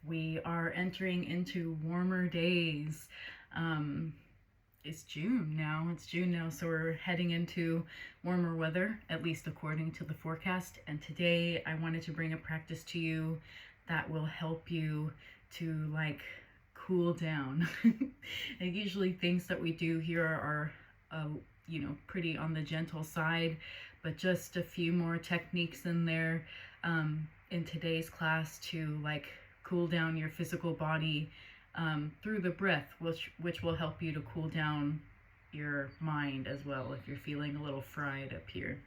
We are entering into warmer days. It's June now. So we're heading into warmer weather, at least according to the forecast. And today I wanted to bring a practice to you that will help you to cool down. And usually things that we do here are pretty on the gentle side, but just a few more techniques in there in today's class to cool down your physical body through the breath, which will help you to cool down your mind as well if you're feeling a little fried up here.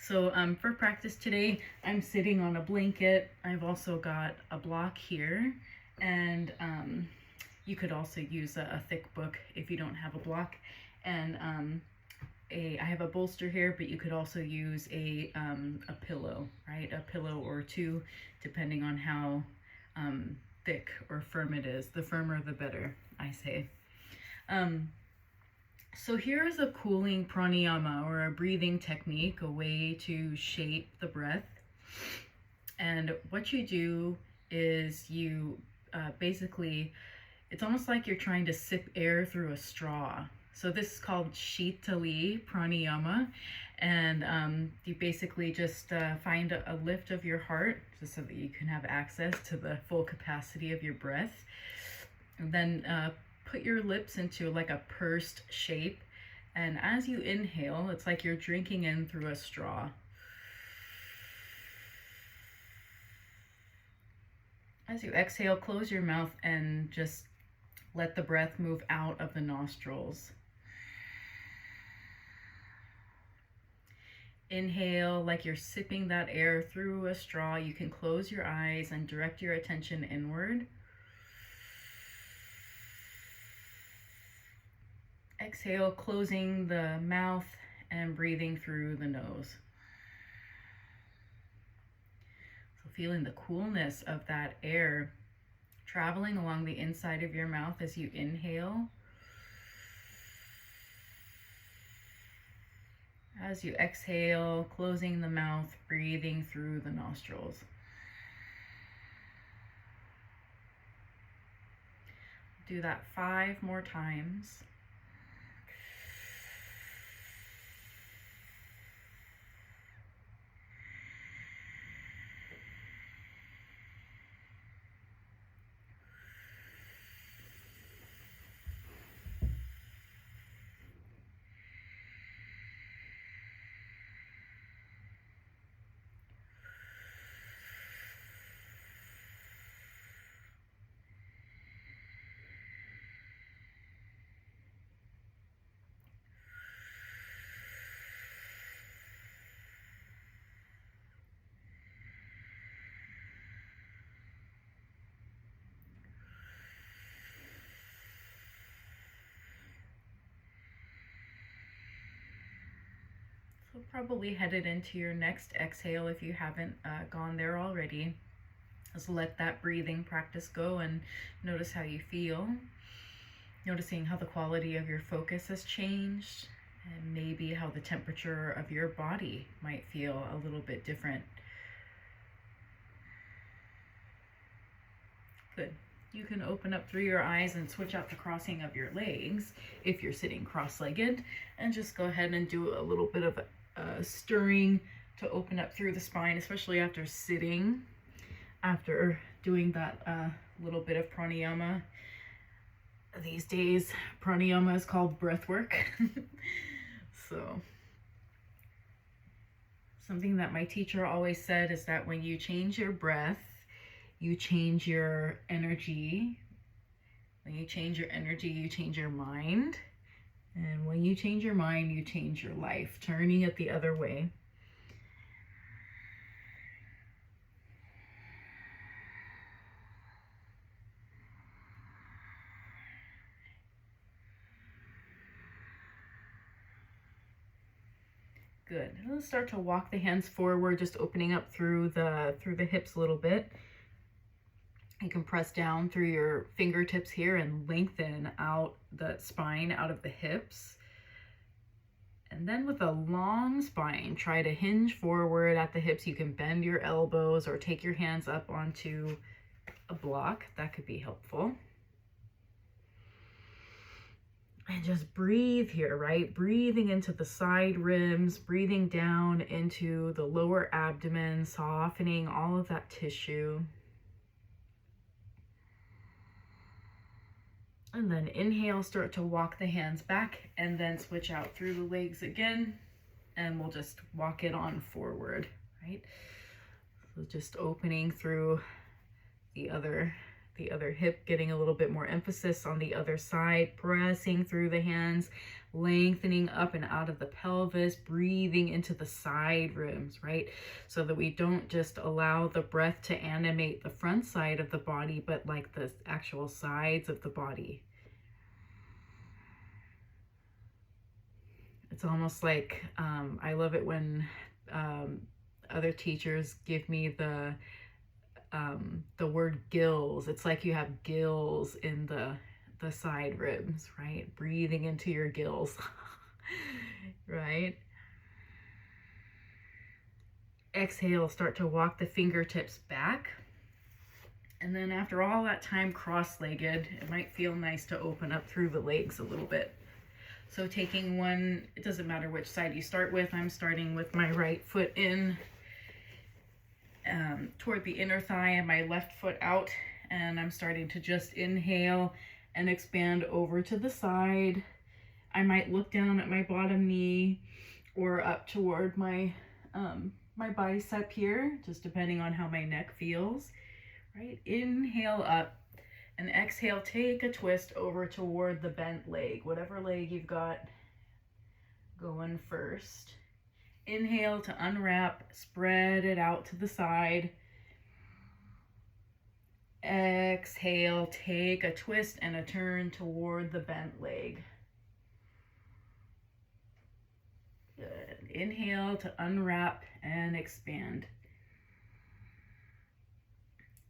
So for practice today, I'm sitting on a blanket. I've also got a block here, and you could also use a thick book if you don't have a block. And I have a bolster here, but you could also use a pillow, right? A pillow or two, depending on how thick or firm it is. The firmer, the better, I say. So here is a cooling pranayama, or a breathing technique, a way to shape the breath. And what you do is you basically, it's almost like you're trying to sip air through a straw. So this is called Shitali pranayama, and you basically just find a lift of your heart just so that you can have access to the full capacity of your breath. And then put your lips into like a pursed shape, and as you inhale, it's like you're drinking in through a straw. As you exhale, close your mouth and just let the breath move out of the nostrils. Inhale like you're sipping that air through a straw. You can close your eyes and direct your attention inward. Exhale, closing the mouth and breathing through the nose. So feeling the coolness of that air traveling along the inside of your mouth as you inhale. As you exhale, closing the mouth, breathing through the nostrils. Do that 5 more times. So probably headed into your next exhale if you haven't gone there already. Just let that breathing practice go and notice how you feel. Noticing how the quality of your focus has changed, and maybe how the temperature of your body might feel a little bit different. Good. You can open up through your eyes and switch out the crossing of your legs if you're sitting cross-legged, and just go ahead and do a little bit of stirring to open up through the spine, especially after sitting, after doing that little bit of pranayama. These days, pranayama is called breath work. So something that my teacher always said is that when you change your breath, you change your energy. When you change your energy, you change your mind. And when you change your mind, you change your life, turning it the other way. Good. Let's start to walk the hands forward, just opening up through the hips a little bit. You can press down through your fingertips here and lengthen out the spine out of the hips. And then with a long spine, try to hinge forward at the hips. You can bend your elbows or take your hands up onto a block, that could be helpful. And just breathe here, right? Breathing into the side ribs, breathing down into the lower abdomen, softening all of that tissue. And then inhale, start to walk the hands back and then switch out through the legs again. And we'll just walk it on forward, right? So just opening through the other hip, getting a little bit more emphasis on the other side, pressing through the hands, lengthening up and out of the pelvis, breathing into the side ribs, right? So that we don't just allow the breath to animate the front side of the body, but like the actual sides of the body. It's almost like, I love it when other teachers give me the word gills. It's like you have gills in the side ribs, right? Breathing into your gills, right? Exhale, start to walk the fingertips back. And then after all that time cross-legged, it might feel nice to open up through the legs a little bit. So taking one, it doesn't matter which side you start with. I'm starting with my right foot in toward the inner thigh and my left foot out. And I'm starting to just inhale and expand over to the side. I might look down at my bottom knee or up toward my my bicep here, just depending on how my neck feels, right? Inhale up and exhale, take a twist over toward the bent leg, whatever leg you've got going first. Inhale to unwrap, spread it out to the side. Exhale, take a twist and a turn toward the bent leg. Good. Inhale to unwrap and expand.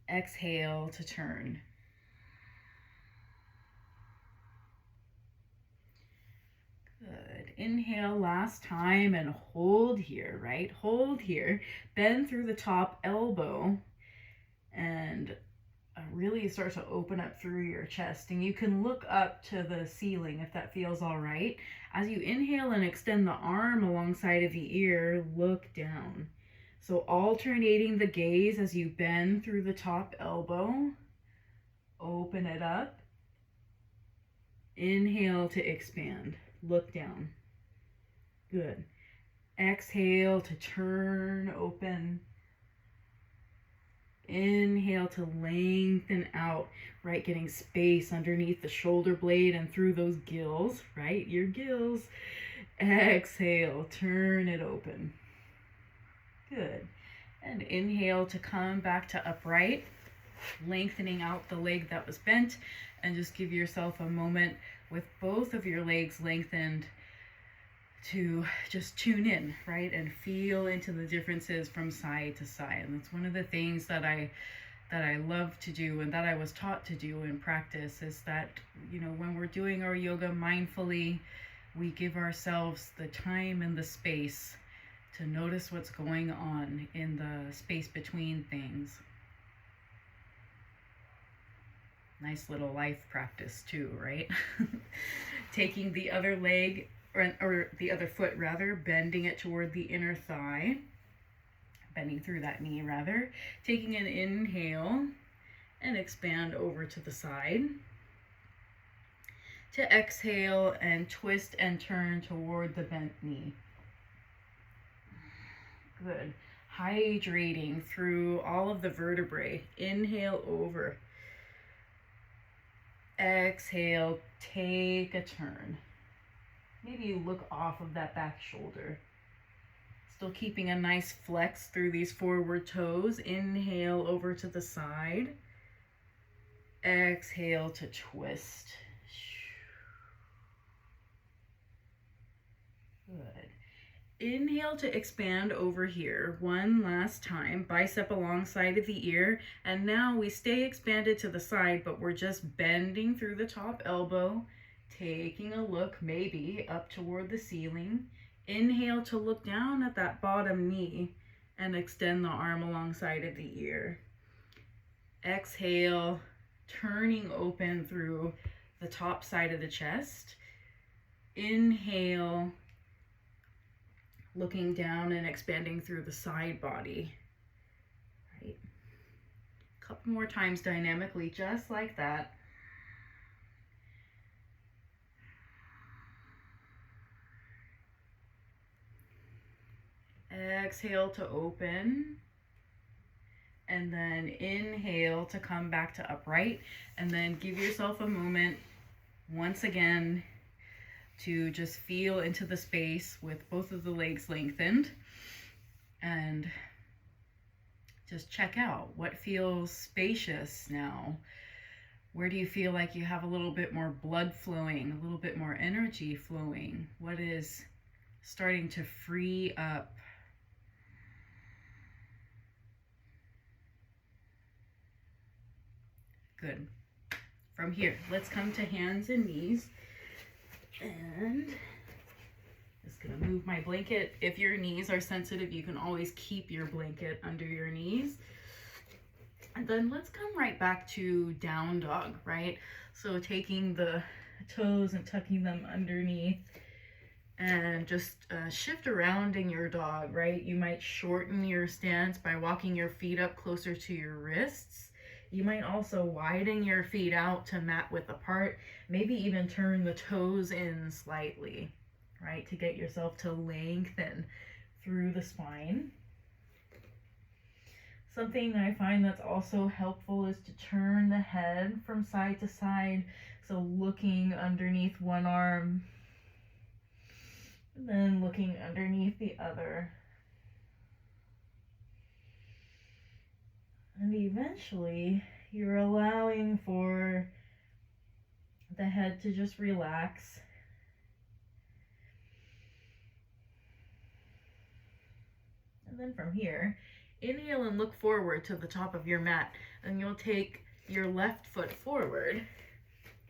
Exhale to turn. Good. Inhale last time and hold here, right? Hold here. Bend through the top elbow and really start to open up through your chest. And you can look up to the ceiling if that feels all right. As you inhale and extend the arm alongside of the ear, look down. So alternating the gaze as you bend through the top elbow. Open it up. Inhale to expand. Look down. Good. Exhale to turn open. Inhale to lengthen out, right? Getting space underneath the shoulder blade and through those gills, right? Your gills. Exhale, turn it open. Good. And inhale to come back to upright, lengthening out the leg that was bent, and just give yourself a moment with both of your legs lengthened to just tune in, right? And feel into the differences from side to side. And that's one of the things that I love to do and that I was taught to do in practice is that, you know, when we're doing our yoga mindfully, we give ourselves the time and the space to notice what's going on in the space between things. Nice little life practice too, right? Taking the other leg, or the other foot rather, bending it toward the inner thigh, bending through that knee rather, taking an inhale and expand over to the side. To exhale and twist and turn toward the bent knee. Good. Hydrating through all of the vertebrae. Inhale over. Exhale, take a turn. Maybe you look off of that back shoulder. Still keeping a nice flex through these forward toes. Inhale over to the side. Exhale to twist. Good. Inhale to expand over here one last time, bicep alongside of the ear, and now we stay expanded to the side, but we're just bending through the top elbow, taking a look maybe up toward the ceiling. Inhale to look down at that bottom knee and extend the arm alongside of the ear. Exhale, turning open through the top side of the chest. Inhale, looking down and expanding through the side body. Right? A couple more times dynamically, just like that. Exhale to open. And then inhale to come back to upright. And then give yourself a moment once again to just feel into the space with both of the legs lengthened. And just check out what feels spacious now. Where do you feel like you have a little bit more blood flowing, a little bit more energy flowing? What is starting to free up? Good. From here, let's come to hands and knees. And just gonna move my blanket. If your knees are sensitive, you can always keep your blanket under your knees. And then let's come right back to down dog, right? So taking the toes and tucking them underneath and just shift around in your dog, right? You might shorten your stance by walking your feet up closer to your wrists. You might also widen your feet out to mat width apart, maybe even turn the toes in slightly, right? To get yourself to lengthen through the spine. Something I find that's also helpful is to turn the head from side to side. So looking underneath one arm, and then looking underneath the other. And eventually, you're allowing for the head to just relax. And then from here, inhale and look forward to the top of your mat. And you'll take your left foot forward,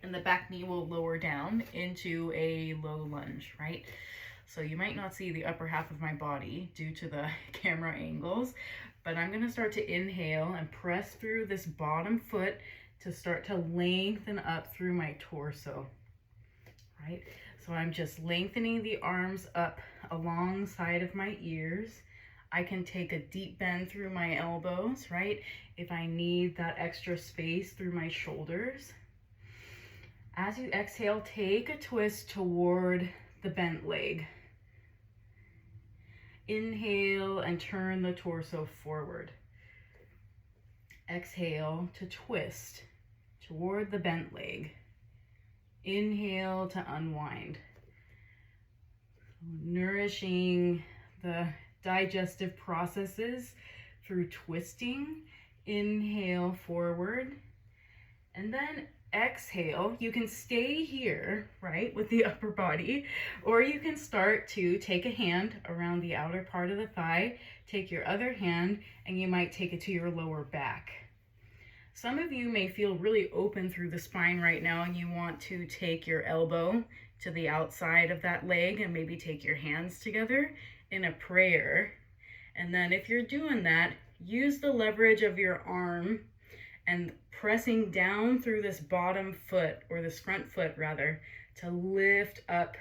and the back knee will lower down into a low lunge, right? So you might not see the upper half of my body due to the camera angles, but I'm gonna start to inhale and press through this bottom foot to start to lengthen up through my torso, right? So I'm just lengthening the arms up alongside of my ears. I can take a deep bend through my elbows, right? If I need that extra space through my shoulders. As you exhale, take a twist toward the bent leg. Inhale and turn the torso forward. Exhale to twist toward the bent leg. Inhale to unwind. Nourishing the digestive processes through twisting. Inhale forward. And then exhale. You can stay here, right, with the upper body, or you can start to take a hand around the outer part of the thigh, take your other hand, and you might take it to your lower back. Some of you may feel really open through the spine right now, and you want to take your elbow to the outside of that leg and maybe take your hands together in a prayer. And then if you're doing that, use the leverage of your arm and pressing down through this bottom foot, or this front foot rather, to lift up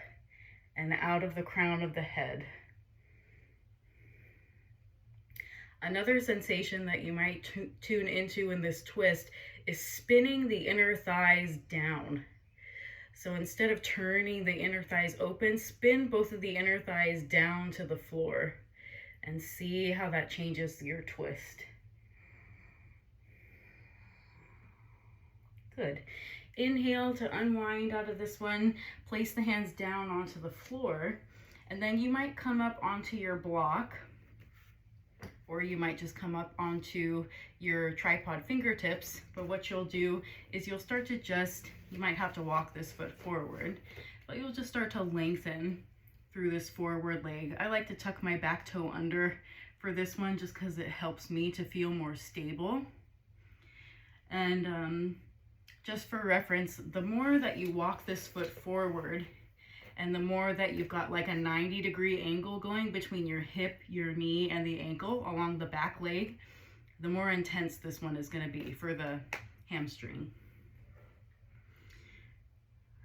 and out of the crown of the head. Another sensation that you might tune into in this twist is spinning the inner thighs down. So instead of turning the inner thighs open, spin both of the inner thighs down to the floor and see how that changes your twist. Good. Inhale to unwind out of this one. Place the hands down onto the floor, and then you might come up onto your block, or you might just come up onto your tripod fingertips. But what you'll do is you'll start to you might have to walk this foot forward, but you'll just start to lengthen through this forward leg. I like to tuck my back toe under for this one just because it helps me to feel more stable. And just for reference, the more that you walk this foot forward and the more that you've got like a 90-degree angle going between your hip, your knee, and the ankle along the back leg, the more intense this one is going to be for the hamstring.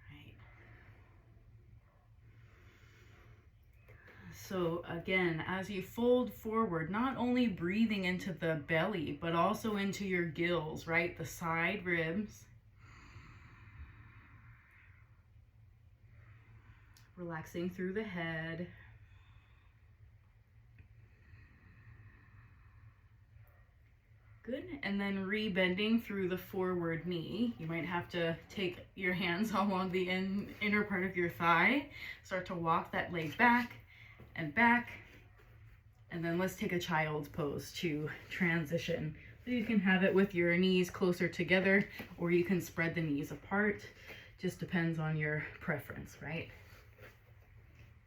Right. So again, as you fold forward, not only breathing into the belly, but also into your gills, right? The side ribs. Relaxing through the head. Good. And then rebending through the forward knee. You might have to take your hands along the inner part of your thigh. Start to walk that leg back and back. And then let's take a child's pose to transition. So you can have it with your knees closer together, or you can spread the knees apart. Just depends on your preference, right?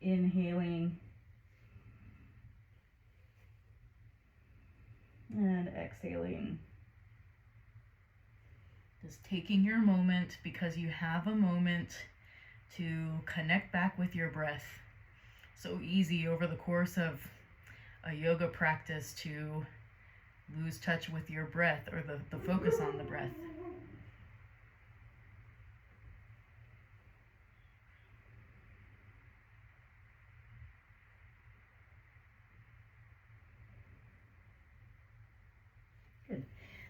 Inhaling. And exhaling. Just taking your moment, because you have a moment to connect back with your breath. So easy over the course of a yoga practice to lose touch with your breath, or the focus on the breath. Good.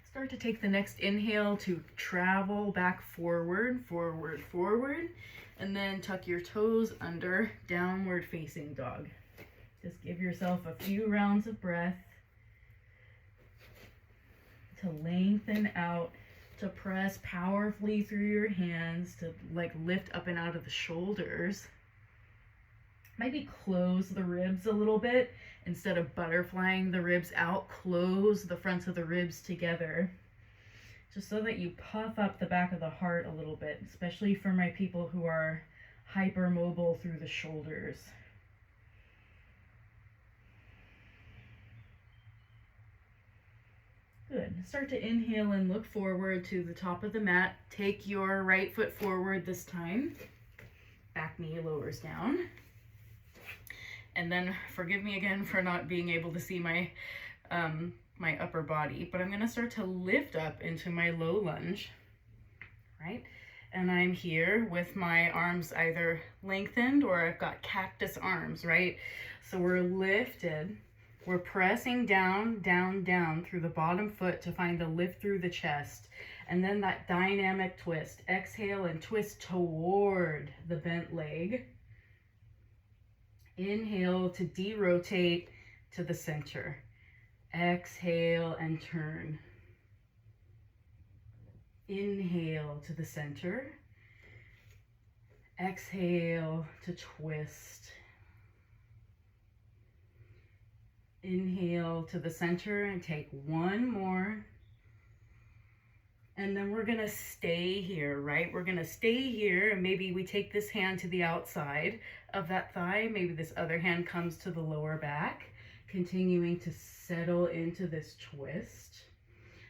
Start to take the next inhale to travel back forward, forward, forward, and then tuck your toes under, downward facing dog. Just give yourself a few rounds of breath to lengthen out, to press powerfully through your hands, to like lift up and out of the shoulders. Maybe close the ribs a little bit. Instead of butterflying the ribs out, close the fronts of the ribs together, just so that you puff up the back of the heart a little bit, especially for my people who are hypermobile through the shoulders. Good. Start to inhale and look forward to the top of the mat. Take your right foot forward this time. Back knee lowers down. And then forgive me again for not being able to see my my upper body, but I'm going to start to lift up into my low lunge, right? And I'm here with my arms either lengthened, or I've got cactus arms, right? So we're lifted. We're pressing down, down, down through the bottom foot to find the lift through the chest. And then that dynamic twist. Exhale and twist toward the bent leg. Inhale to derotate to the center. Exhale and turn. Inhale to the center. Exhale to twist. Inhale to the center and take one more. And then we're gonna stay here, right? We're gonna stay here, and maybe we take this hand to the outside of that thigh. Maybe this other hand comes to the lower back, continuing to settle into this twist.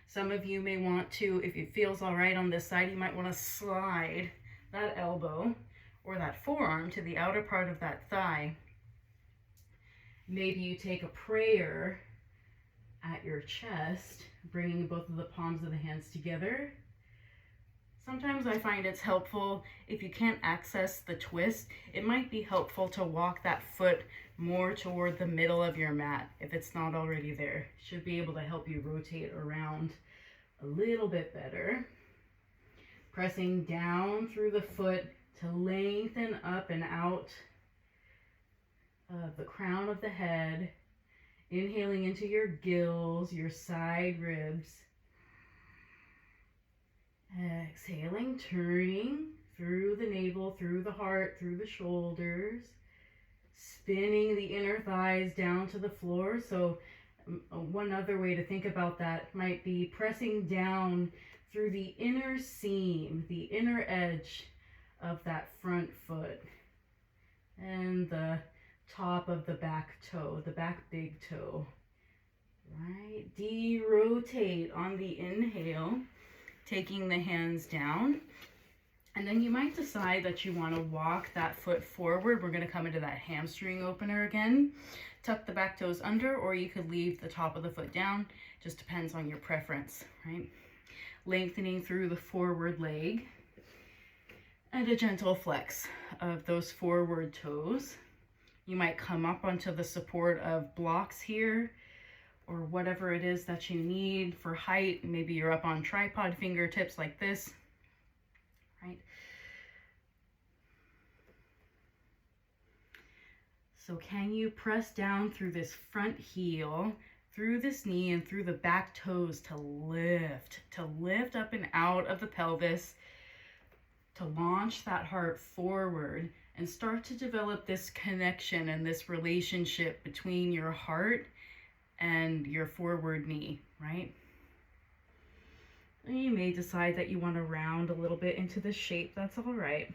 Some of you may want to, if it feels all right on this side, you might want to slide that elbow or that forearm to the outer part of that thigh. Maybe you take a prayer at your chest, bringing both of the palms of the hands together. Sometimes I find it's helpful, if you can't access the twist, it might be helpful to walk that foot more toward the middle of your mat if it's not already there. Should be able to help you rotate around a little bit better. Pressing down through the foot to lengthen up and out the crown of the head. Inhaling into your gills, your side ribs. Exhaling, turning through the navel, through the heart, through the shoulders. Spinning the inner thighs down to the floor. So one other way to think about that might be pressing down through the inner seam, the inner edge of that front foot. And the top of the back toe, the back big toe, right? De-rotate on the inhale, taking the hands down. And then you might decide that you want to walk that foot forward. We're going to come into that hamstring opener again. tuck the back toes under, or you could leave the top of the foot down. Just depends on your preference, right? Lengthening through the forward leg and a gentle flex of those forward toes. You might come up onto the support of blocks here, or whatever it is that you need for height. Maybe you're up on tripod fingertips like this, right? So can you press down through this front heel, through this knee, and through the back toes to lift up and out of the pelvis, to launch that heart forward and start to develop this connection and this relationship between your heart and your forward knee, right? And you may decide that you want to round a little bit into this shape. That's all right.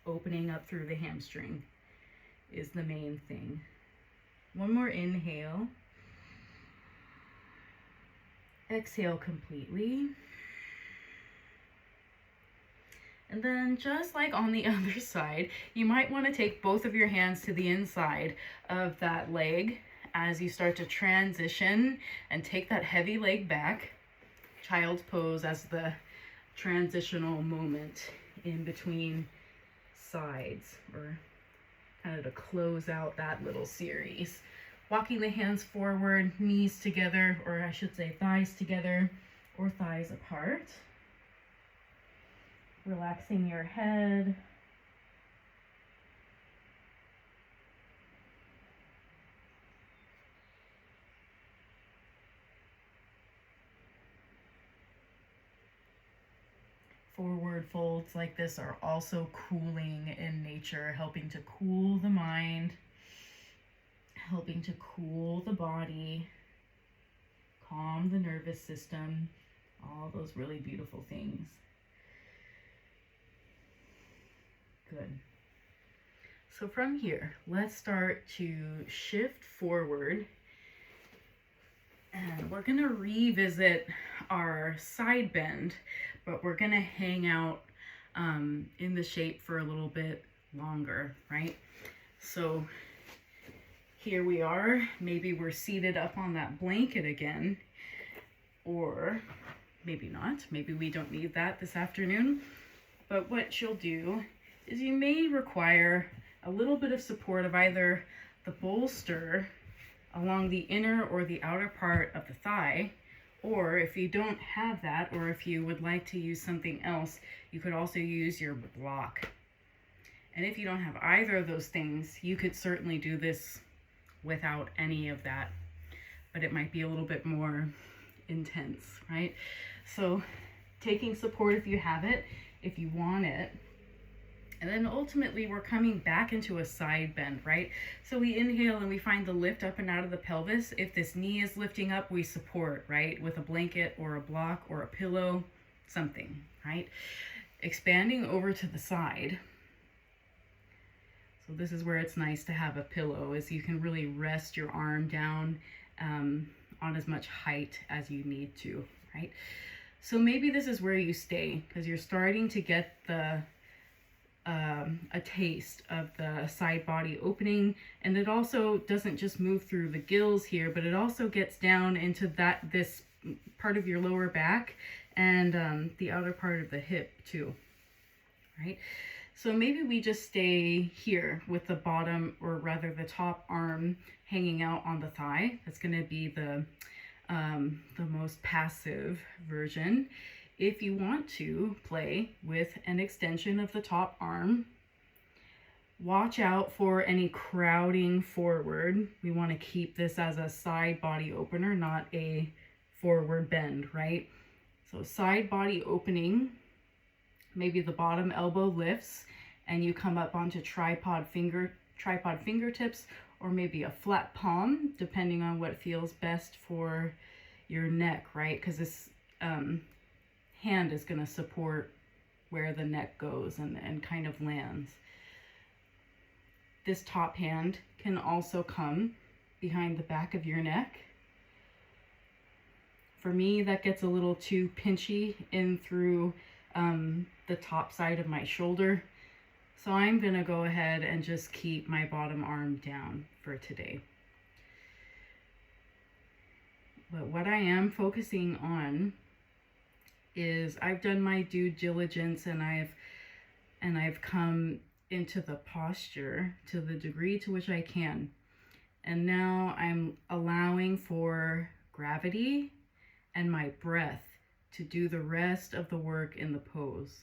Opening up through the hamstring is the main thing. One more inhale. Exhale completely. And then just like on the other side, you might want to take both of your hands to the inside of that leg as you start to transition and take that heavy leg back. Child's pose as the transitional moment in between sides, or kind of to close out that little series. Walking the hands forward, knees together, or I should say thighs together or thighs apart. Relaxing your head. Forward folds like this are also cooling in nature, helping to cool the mind, helping to cool the body, calm the nervous system, all those really beautiful things. Good. So from here, let's start to shift forward, and we're going to revisit our side bend, but we're going to hang out in the shape for a little bit longer, right? So here we are. Maybe we're seated up on that blanket again, or maybe not. Maybe we don't need that this afternoon. But what you'll do is you may require a little bit of support of either the bolster along the inner or the outer part of the thigh, or if you don't have that, or if you would like to use something else, you could also use your block. And if you don't have either of those things, you could certainly do this without any of that, but it might be a little bit more intense, right? So taking support if you have it, if you want it. And then ultimately we're coming back into a side bend, right? So we inhale and we find the lift up and out of the pelvis. If this knee is lifting up, we support, right? With a blanket or a block or a pillow, something, right? Expanding over to the side. So this is where it's nice to have a pillow, is you can really rest your arm down on as much height as you need to, right? So maybe this is where you stay, because you're starting to get a taste of the side body opening, and it also doesn't just move through the gills here, but it also gets down into this part of your lower back and the outer part of the hip too, right? So maybe we just stay here with the bottom, or rather the top arm hanging out on the thigh. That's going to be the most passive version. If you want to play with an extension of the top arm, watch out for any crowding forward. We want to keep this as a side body opener, not a forward bend, right? So side body opening, maybe the bottom elbow lifts and you come up onto tripod fingertips, or maybe a flat palm, depending on what feels best for your neck, right? Because this hand is going to support where the neck goes and kind of lands. This top hand can also come behind the back of your neck. For me, that gets a little too pinchy in through the top side of my shoulder. So I'm going to go ahead and just keep my bottom arm down for today. But what I am focusing on is I've done my due diligence, and I've come into the posture to the degree to which I can. And now I'm allowing for gravity and my breath to do the rest of the work in the pose.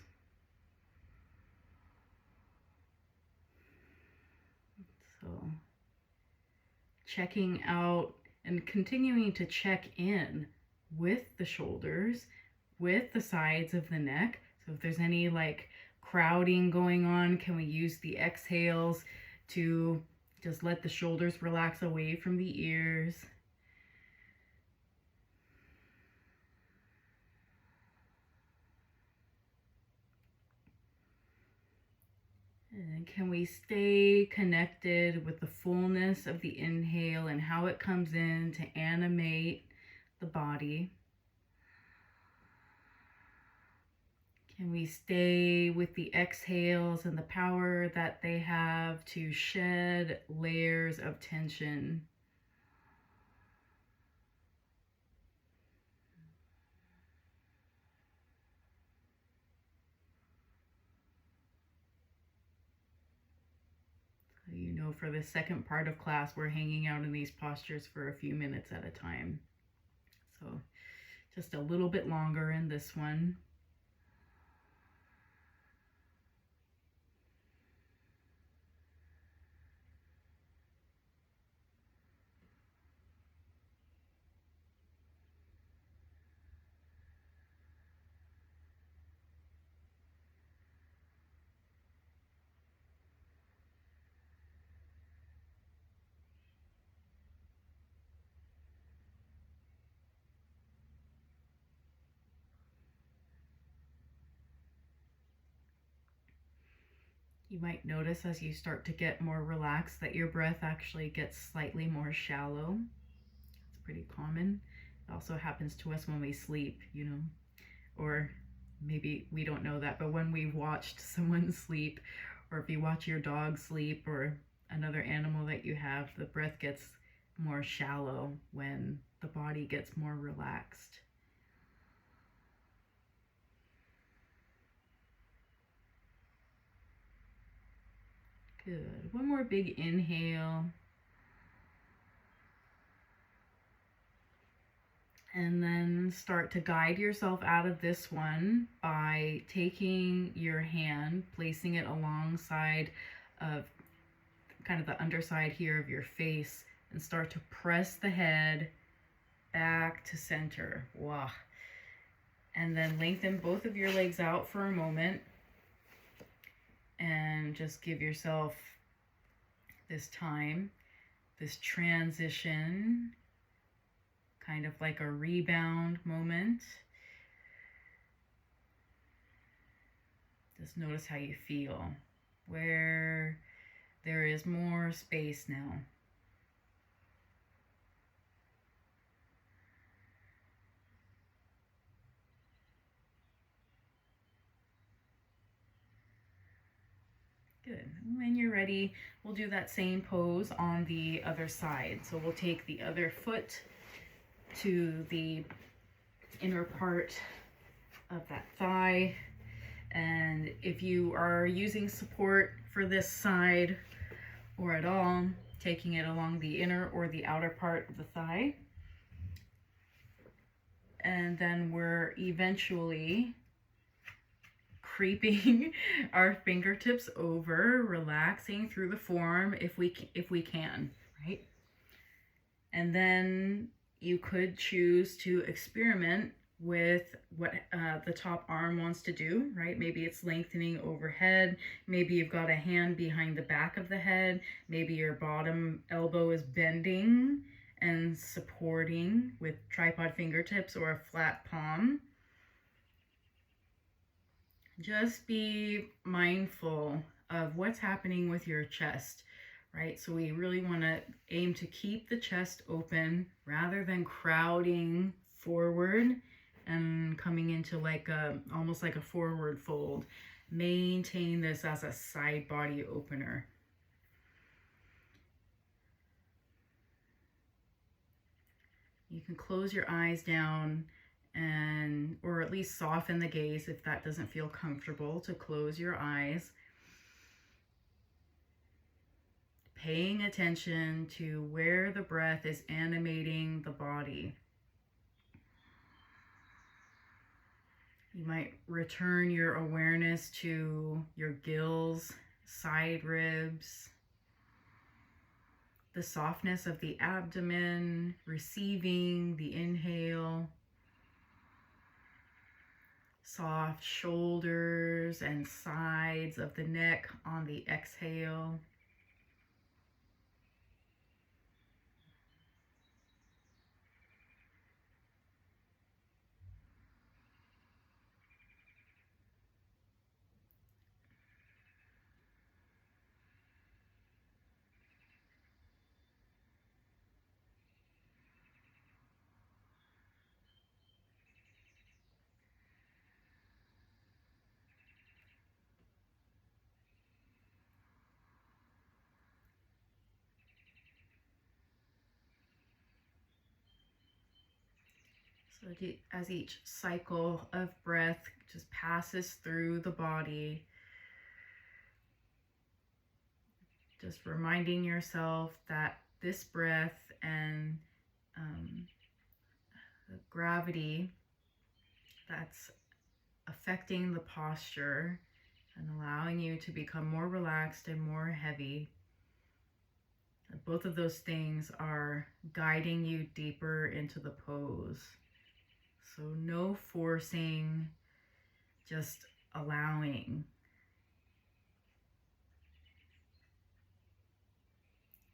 So checking out and continuing to check in with the shoulders, with the sides of the neck. So if there's any like crowding going on, can we use the exhales to just let the shoulders relax away from the ears? And can we stay connected with the fullness of the inhale and how it comes in to animate the body? Can we stay with the exhales and the power that they have to shed layers of tension? You know, for the second part of class, we're hanging out in these postures for a few minutes at a time. So just a little bit longer in this one. You might notice as you start to get more relaxed that your breath actually gets slightly more shallow. It's pretty common. It also happens to us when we sleep, you know, or maybe we don't know that, but when we've watched someone sleep, or if you watch your dog sleep or another animal that you have, the breath gets more shallow when the body gets more relaxed. Good. One more big inhale. And then start to guide yourself out of this one by taking your hand, placing it alongside of kind of the underside here of your face, and start to press the head back to center. Wow. And then lengthen both of your legs out for a moment. And just give yourself this time, this transition, kind of like a rebound moment. Just notice how you feel, where there is more space now. Good. When you're ready, we'll do that same pose on the other side. So we'll take the other foot to the inner part of that thigh. And if you are using support for this side or at all, taking it along the inner or the outer part of the thigh. And then we're eventually creeping our fingertips over, relaxing through the form if we can, right? And then you could choose to experiment with what the top arm wants to do, right? Maybe it's lengthening overhead. Maybe you've got a hand behind the back of the head. Maybe your bottom elbow is bending and supporting with tripod fingertips or a flat palm. Just be mindful of what's happening with your chest, right? So we really want to aim to keep the chest open rather than crowding forward and coming into like almost like a forward fold. Maintain this as a side body opener. You can close your eyes down or at least soften the gaze if that doesn't feel comfortable, to close your eyes. Paying attention to where the breath is animating the body. You might return your awareness to your gills, side ribs, the softness of the abdomen, receiving the inhale, soft shoulders and sides of the neck on the exhale. So as each cycle of breath just passes through the body, just reminding yourself that this breath and the gravity that's affecting the posture and allowing you to become more relaxed and more heavy, both of those things are guiding you deeper into the pose. So no forcing, just allowing.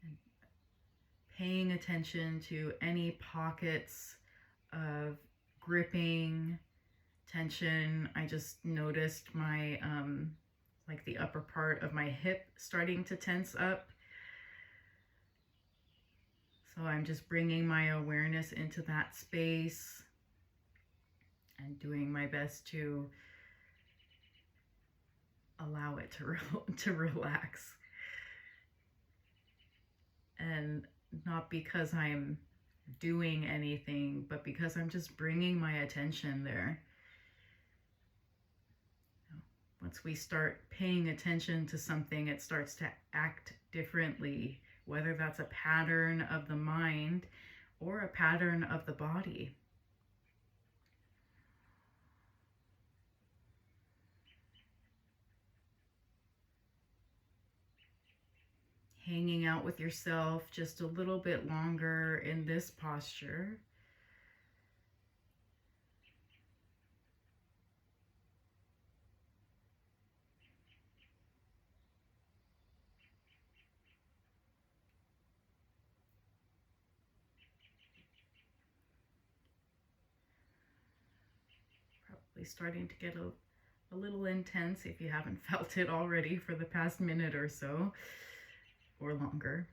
And paying attention to any pockets of gripping tension. I just noticed my, like the upper part of my hip starting to tense up. So I'm just bringing my awareness into that space and doing my best to allow it to relax. And not because I'm doing anything, but because I'm just bringing my attention there. Once we start paying attention to something, it starts to act differently, whether that's a pattern of the mind or a pattern of the body. Hanging out with yourself just a little bit longer in this posture. Probably starting to get a little intense if you haven't felt it already for the past minute or so, or longer.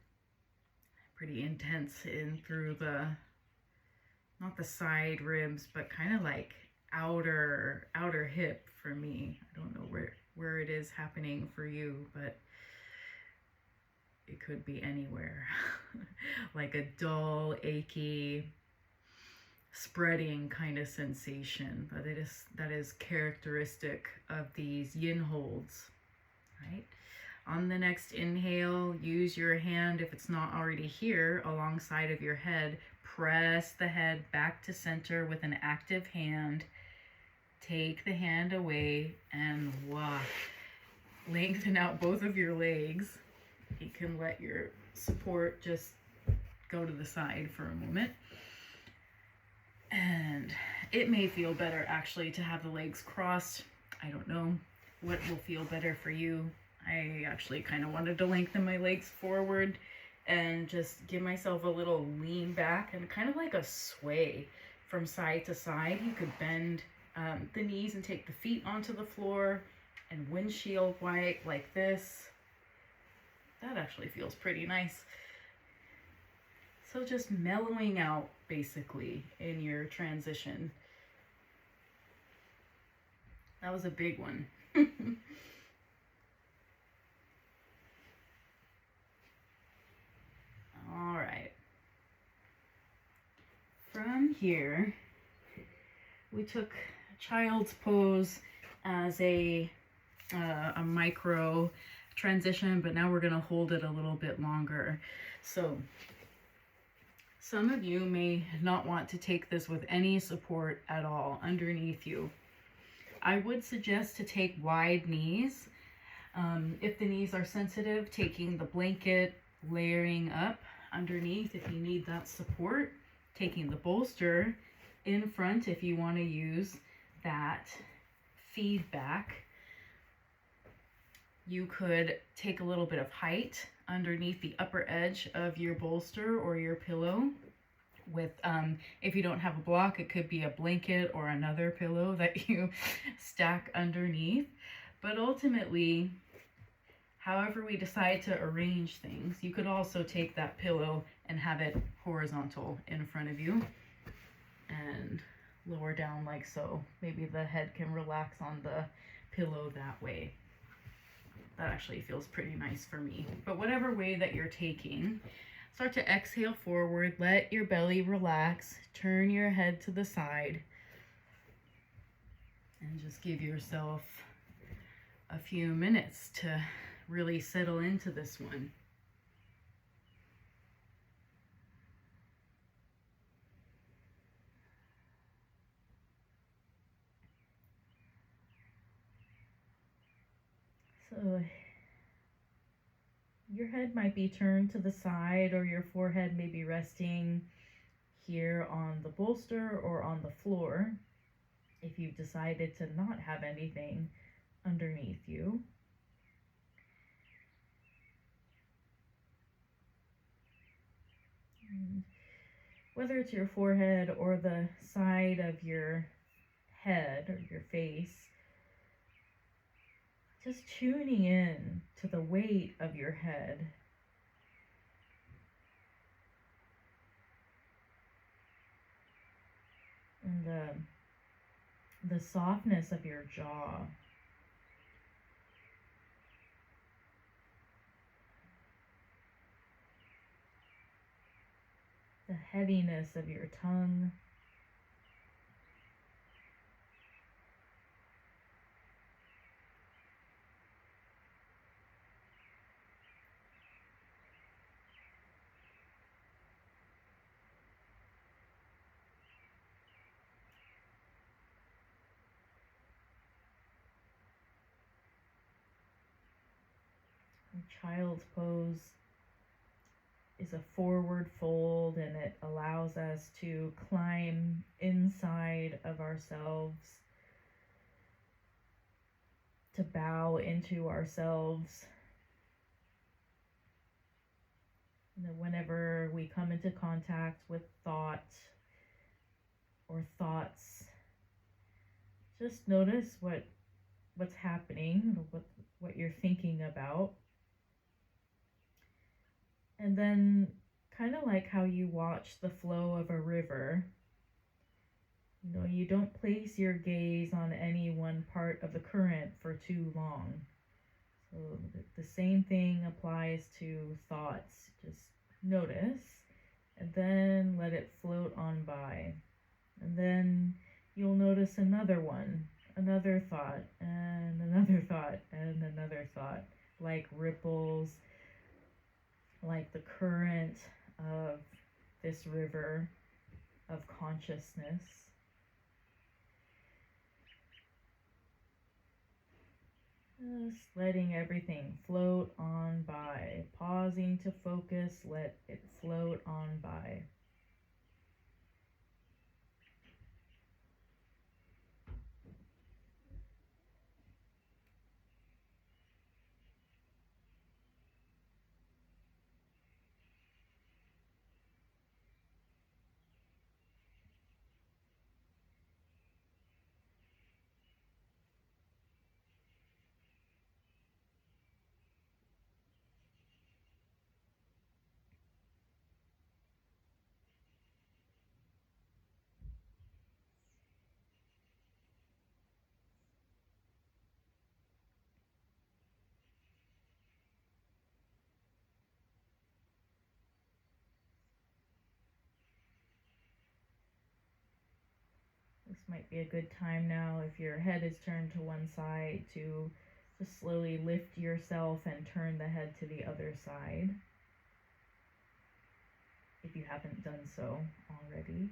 Pretty intense in through not the side ribs, but kind of like outer hip for me. I don't know where it is happening for you, but it could be anywhere. Like a dull, achy, spreading kind of sensation that is characteristic of these yin holds, right? On the next inhale, use your hand, if it's not already here, alongside of your head. Press the head back to center with an active hand. Take the hand away and voila. Lengthen out both of your legs. You can let your support just go to the side for a moment. And it may feel better actually to have the legs crossed. I don't know what will feel better for you. I actually kind of wanted to lengthen my legs forward and just give myself a little lean back and kind of like a sway from side to side. You could bend the knees and take the feet onto the floor and windshield wipe like this. That actually feels pretty nice. So just mellowing out basically in your transition. That was a big one. All right. From here, we took child's pose as a micro transition, but now we're going to hold it a little bit longer. So some of you may not want to take this with any support at all underneath you. I would suggest to take wide knees. If the knees are sensitive, taking the blanket, layering up underneath if you need that support, taking the bolster in front if you want to use that feedback. You could take a little bit of height underneath the upper edge of your bolster or your pillow with, if you don't have a block, it could be a blanket or another pillow that you stack underneath. But ultimately, however we decide to arrange things, you could also take that pillow and have it horizontal in front of you and lower down like so. Maybe the head can relax on the pillow that way. That actually feels pretty nice for me. But whatever way that you're taking, start to exhale forward, let your belly relax, turn your head to the side, and just give yourself a few minutes to really settle into this one. So your head might be turned to the side, or your forehead may be resting here on the bolster or on the floor if you've decided to not have anything underneath you. And whether it's your forehead or the side of your head or your face, just tuning in to the weight of your head. And the softness of your jaw. The heaviness of your tongue. Child's pose is a forward fold, and it allows us to climb inside of ourselves, to bow into ourselves. And then whenever we come into contact with thought or thoughts, just notice what's happening, what you're thinking about. And then, kind of like how you watch the flow of a river, you don't place your gaze on any one part of the current for too long. So the same thing applies to thoughts. Just notice and then let it float on by. And then you'll notice another one, another thought, and another thought, and another thought, like ripples, like the current of this river of consciousness. Just letting everything float on by, pausing to focus, let it float on by. Might be a good time now, if your head is turned to one side, to just slowly lift yourself and turn the head to the other side, if you haven't done so already.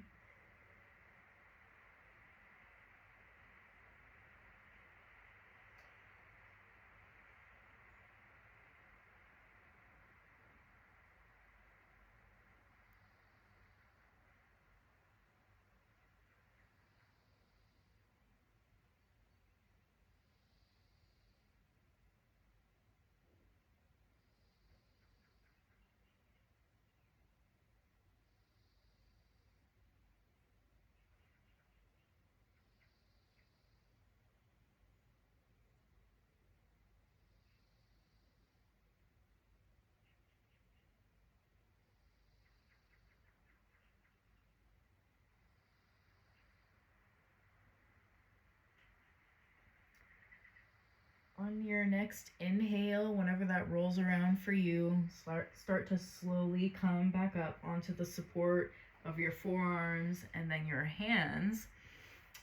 On your next inhale, whenever that rolls around for you, start to slowly come back up onto the support of your forearms and then your hands.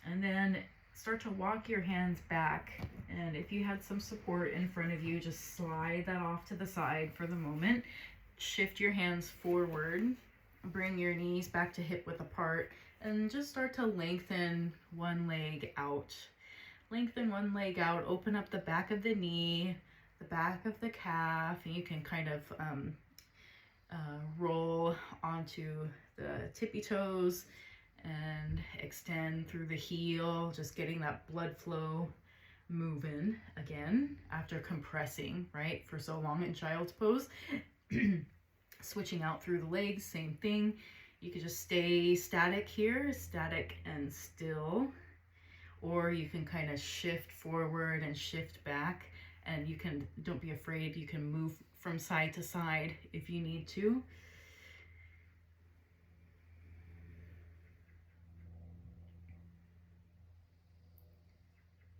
And then start to walk your hands back. And if you had some support in front of you, just slide that off to the side for the moment. Shift your hands forward. Bring your knees back to hip width apart. And just start to lengthen one leg out. Lengthen one leg out, open up the back of the knee, the back of the calf, and you can kind of roll onto the tippy toes and extend through the heel, just getting that blood flow moving again after compressing, right, for so long in child's pose. Switching out through the legs, same thing. You could just stay static here, static and still. Or you can kind of shift forward and shift back, and you can, don't be afraid, you can move from side to side if you need to.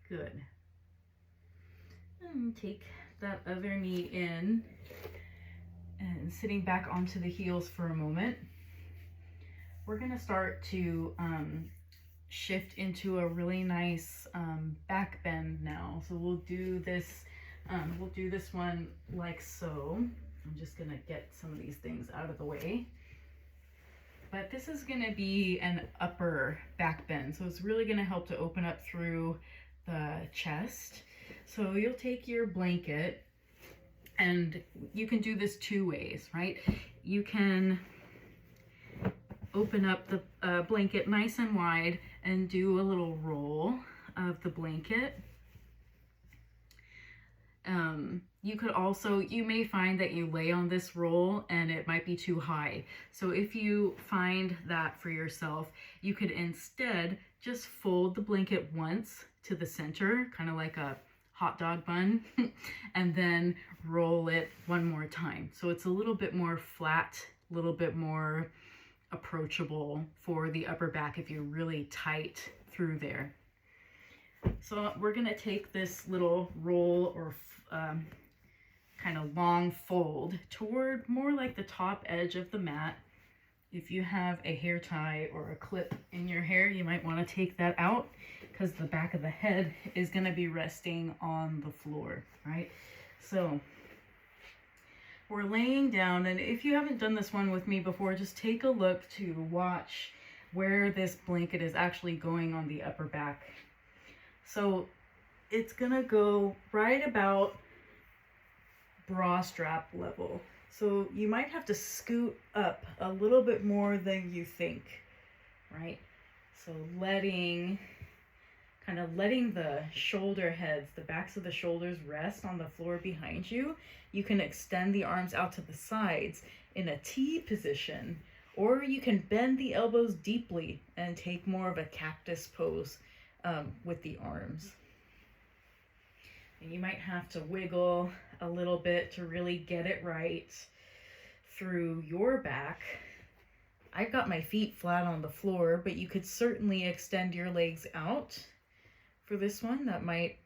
Good. And take that other knee in and sitting back onto the heels for a moment. We're gonna start to shift into a really nice back bend now. So we'll do this one like so. I'm just gonna get some of these things out of the way. But this is gonna be an upper back bend. So it's really gonna help to open up through the chest. So you'll take your blanket, and you can do this two ways, right? You can open up the blanket nice and wide and do a little roll of the blanket. You could also, you may find that you lay on this roll and it might be too high. So if you find that for yourself, you could instead just fold the blanket once to the center, kind of like a hot dog bun, and then roll it one more time. So it's a little bit more flat, a little bit more approachable for the upper back if you're really tight through there. So we're gonna take this little roll or kind of long fold toward more like the top edge of the mat. If you have a hair tie or a clip in your hair, you might want to take that out because the back of the head is going to be resting on the floor, right? So we're laying down, and if you haven't done this one with me before, just take a look to watch where this blanket is actually going on the upper back. So it's gonna go right about bra strap level. So you might have to scoot up a little bit more than you think, right? So letting the shoulder heads, the backs of the shoulders rest on the floor behind you. You can extend the arms out to the sides in a T position, or you can bend the elbows deeply and take more of a cactus pose with the arms. And you might have to wiggle a little bit to really get it right through your back. I've got my feet flat on the floor, but you could certainly extend your legs out for this one. That might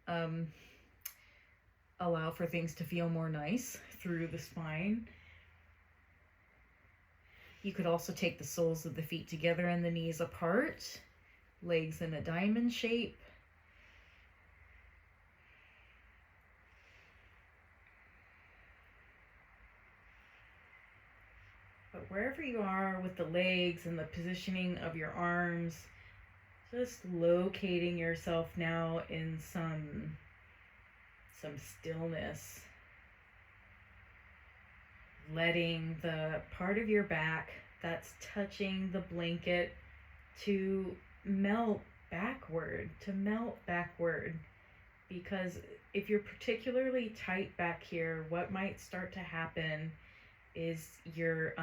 allow for things to feel more nice through the spine. You could also take the soles of the feet together and the knees apart legs in a diamond shape. But wherever you are with the legs and the positioning of your arms, just locating yourself now in some stillness. Letting the part of your back that's touching the blanket to melt backward, because if you're particularly tight back here, what might start to happen is your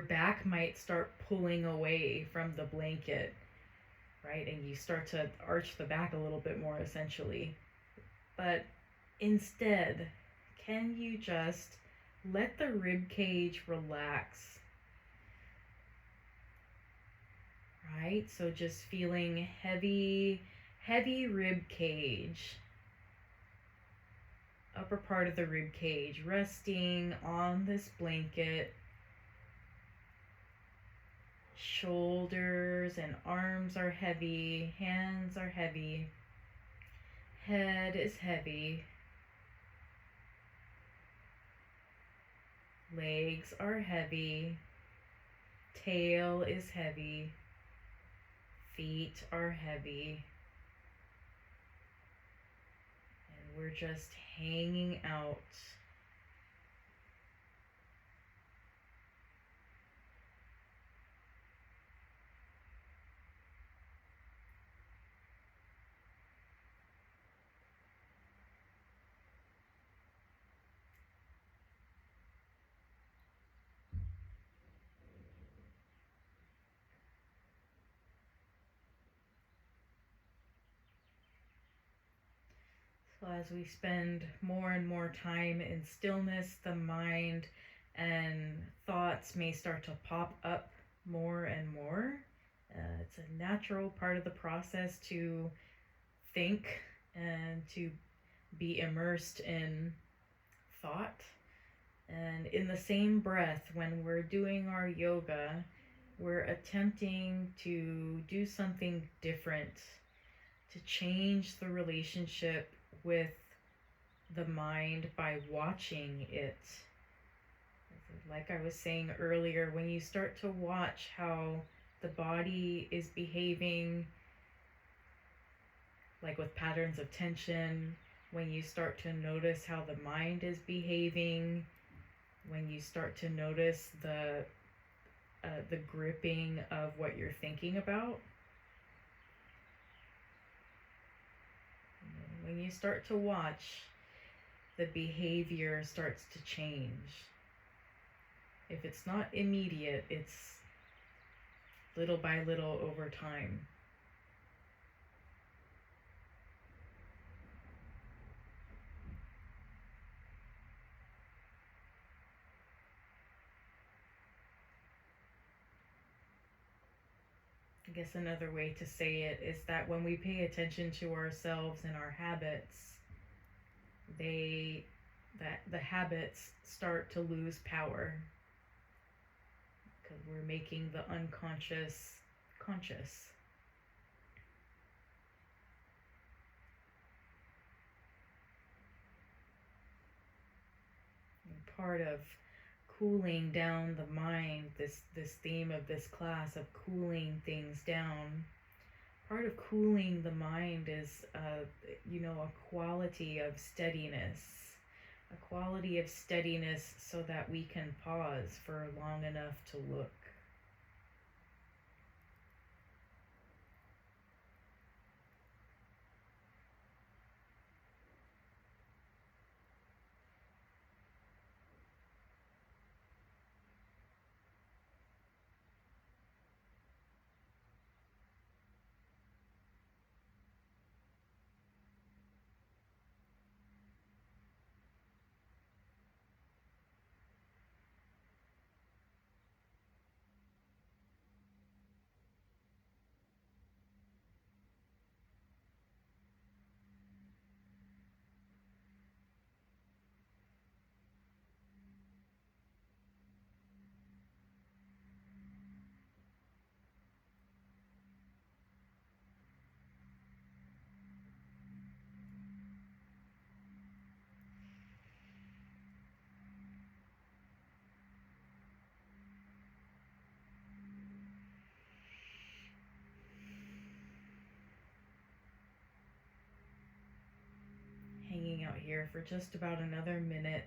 back might start pulling away from the blanket, right? And you start to arch the back a little bit more, essentially. But instead, can you just let the rib cage relax? Right? So just feeling heavy rib cage. Upper part of the rib cage resting on this blanket. Shoulders and arms are heavy, hands are heavy. Head is heavy. Legs are heavy. Tail is heavy. Feet are heavy. And we're just hanging out. So as we spend more and more time in stillness, the mind and thoughts may start to pop up more and more. It's a natural part of the process to think and to be immersed in thought. And in the same breath, when we're doing our yoga, we're attempting to do something different, to change the relationship with the mind by watching it. Like I was saying earlier, when you start to watch how the body is behaving, like with patterns of tension, when you start to notice how the mind is behaving, when you start to notice the gripping of what you're thinking about, when you start to watch, the behavior starts to change. If it's not immediate, it's little by little over time. I guess another way to say it is that when we pay attention to ourselves and our habits, the habits start to lose power because we're making the unconscious conscious. And part of cooling down the mind, this theme of this class of cooling things down, part of cooling the mind is a quality of steadiness, so that we can pause for long enough to look. here for just about another minute.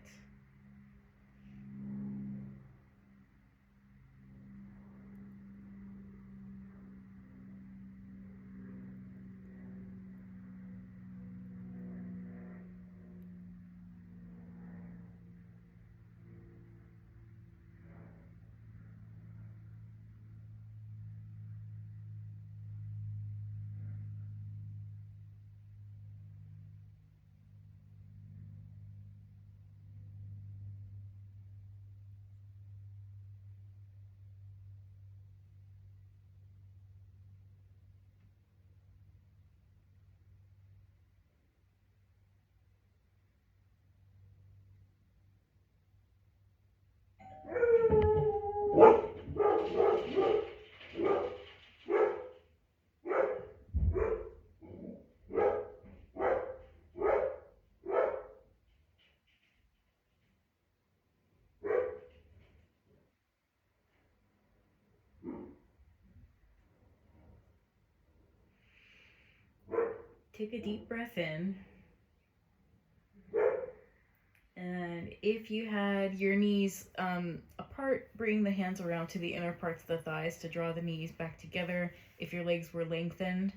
Take a deep breath in. And if you had your knees apart, bring the hands around to the inner parts of the thighs to draw the knees back together. If your legs were lengthened,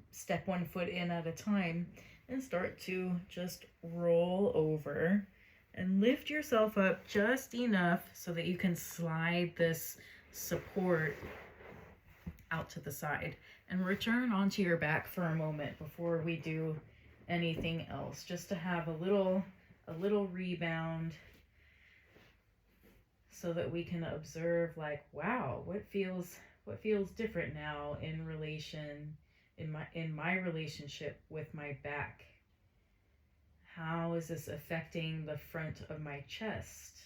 step one foot in at a time and start to just roll over and lift yourself up just enough so that you can slide this support out to the side, and return onto your back for a moment before we do anything else, just to have a little rebound so that we can observe, like, wow, what feels different now in my relationship with my back. How is this affecting the front of my chest?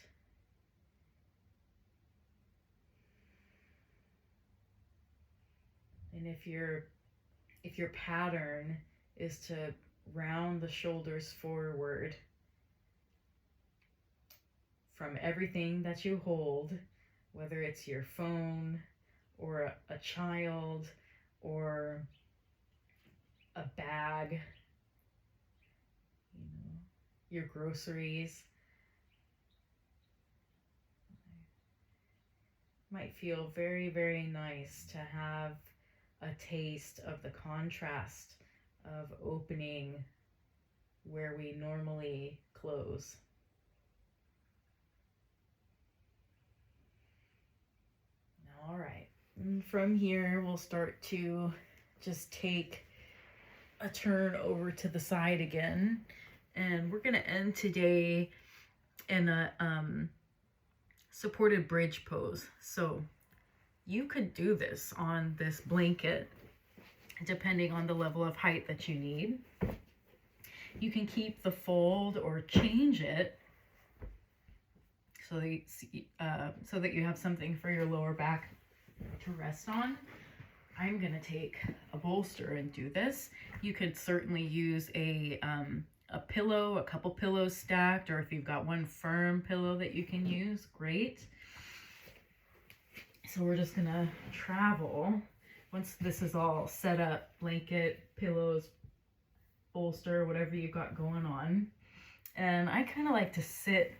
And if your pattern is to round the shoulders forward from everything that you hold, whether it's your phone or a child or a bag, your groceries, might feel very, very nice to have a taste of the contrast of opening where we normally close. All right, and from here we'll start to just take a turn over to the side again, and we're going to end today in a supported bridge pose. So you could do this on this blanket depending on the level of height that you need. You can keep the fold or change it so that you have something for your lower back to rest on. I'm gonna take a bolster and do this. You could certainly use a pillow, a couple pillows stacked, or if you've got one firm pillow that you can use, great. So we're just gonna travel. Once this is all set up, blanket, pillows, bolster, whatever you got going on. And I kind of like to sit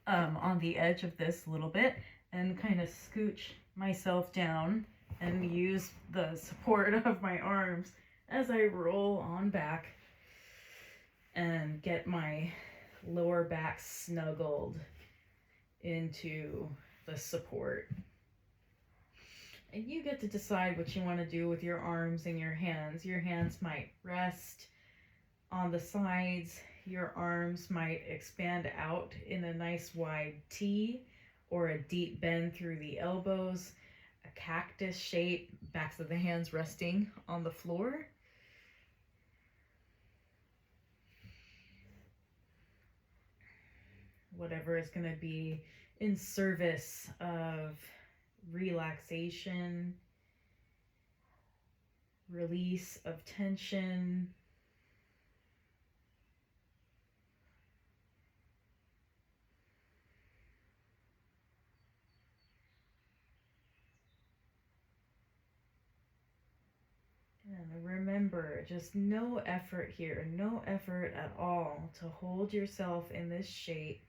on the edge of this a little bit and kind of scooch myself down and use the support of my arms as I roll on back and get my lower back snuggled into the support. And you get to decide what you want to do with your arms and your hands. Your hands might rest on the sides. Your arms might expand out in a nice wide T or a deep bend through the elbows, a cactus shape, backs of the hands resting on the floor. Whatever is going to be in service of relaxation, release of tension, and remember remember, just no effort here, no effort at all to hold yourself in this shape.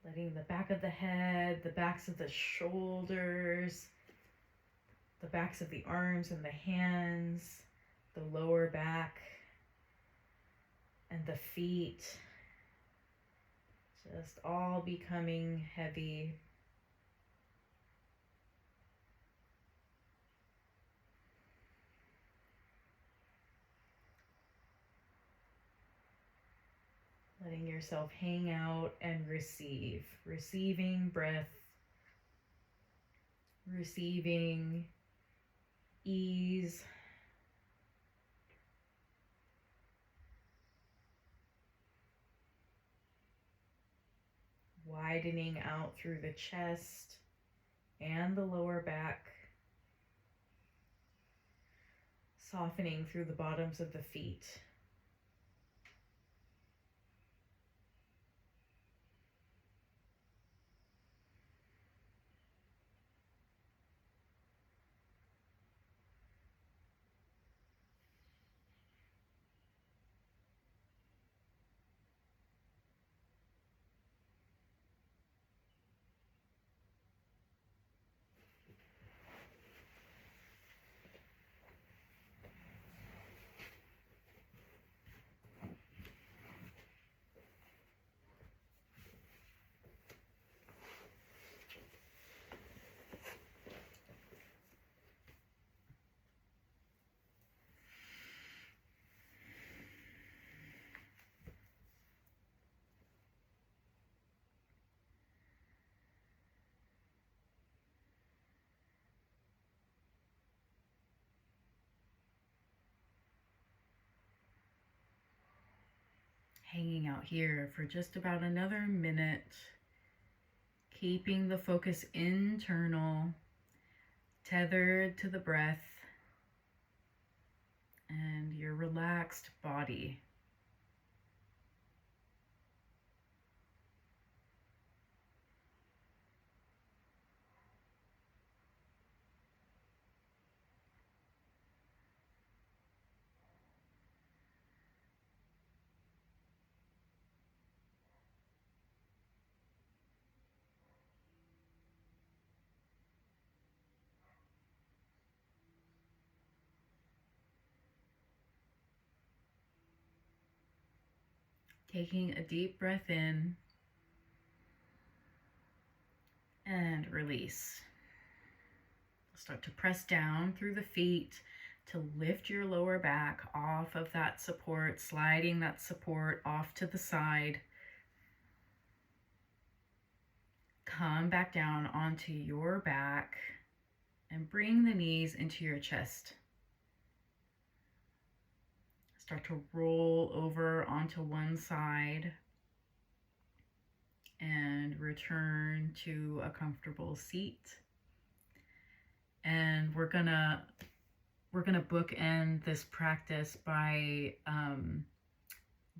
Letting the back of the head, the backs of the shoulders, the backs of the arms and the hands, the lower back, and the feet, just all becoming heavy. Letting yourself hang out and receive. Receiving breath. Receiving ease. Widening out through the chest and the lower back. Softening through the bottoms of the feet. Hanging out here for just about another minute, keeping the focus internal, tethered to the breath and your relaxed body. Taking a deep breath in and release. Start to press down through the feet to lift your lower back off of that support, sliding that support off to the side. Come back down onto your back and bring the knees into your chest. Start to roll over onto one side and return to a comfortable seat. And we're gonna bookend this practice by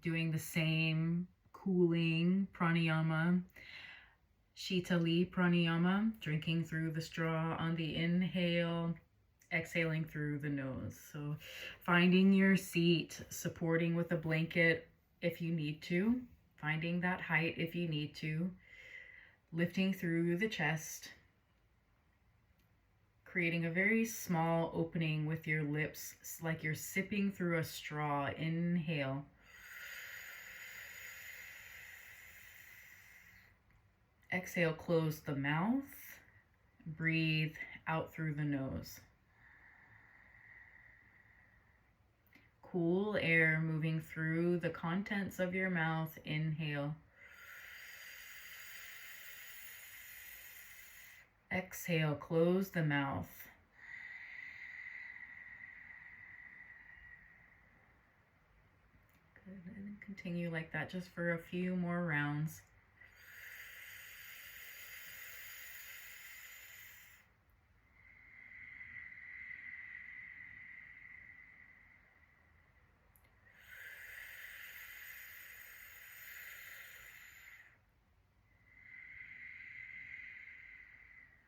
doing the same cooling pranayama, Shitali pranayama, drinking through the straw on the inhale, exhaling through the nose. So finding your seat, supporting with a blanket if you need to, finding that height if you need to, lifting through the chest, creating a very small opening with your lips, like you're sipping through a straw. Inhale. Exhale, close the mouth. Breathe out through the nose. Cool air moving through the contents of your mouth. Inhale. Exhale, close the mouth. Good, and continue like that just for a few more rounds.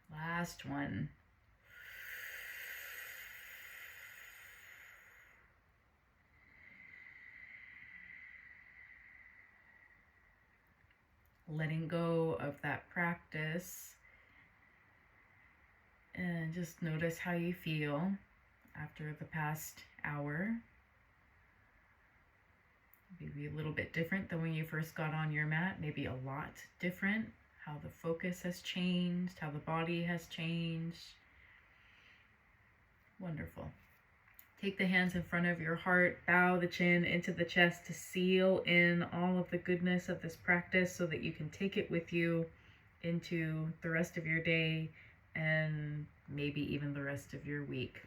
Last one. letting go of that practice. And just notice how you feel after the past hour. Maybe a little bit different than when you first got on your mat, maybe a lot different. How the focus has changed, how the body has changed. Wonderful. Take the hands in front of your heart, bow the chin into the chest to seal in all of the goodness of this practice so that you can take it with you into the rest of your day and maybe even the rest of your week.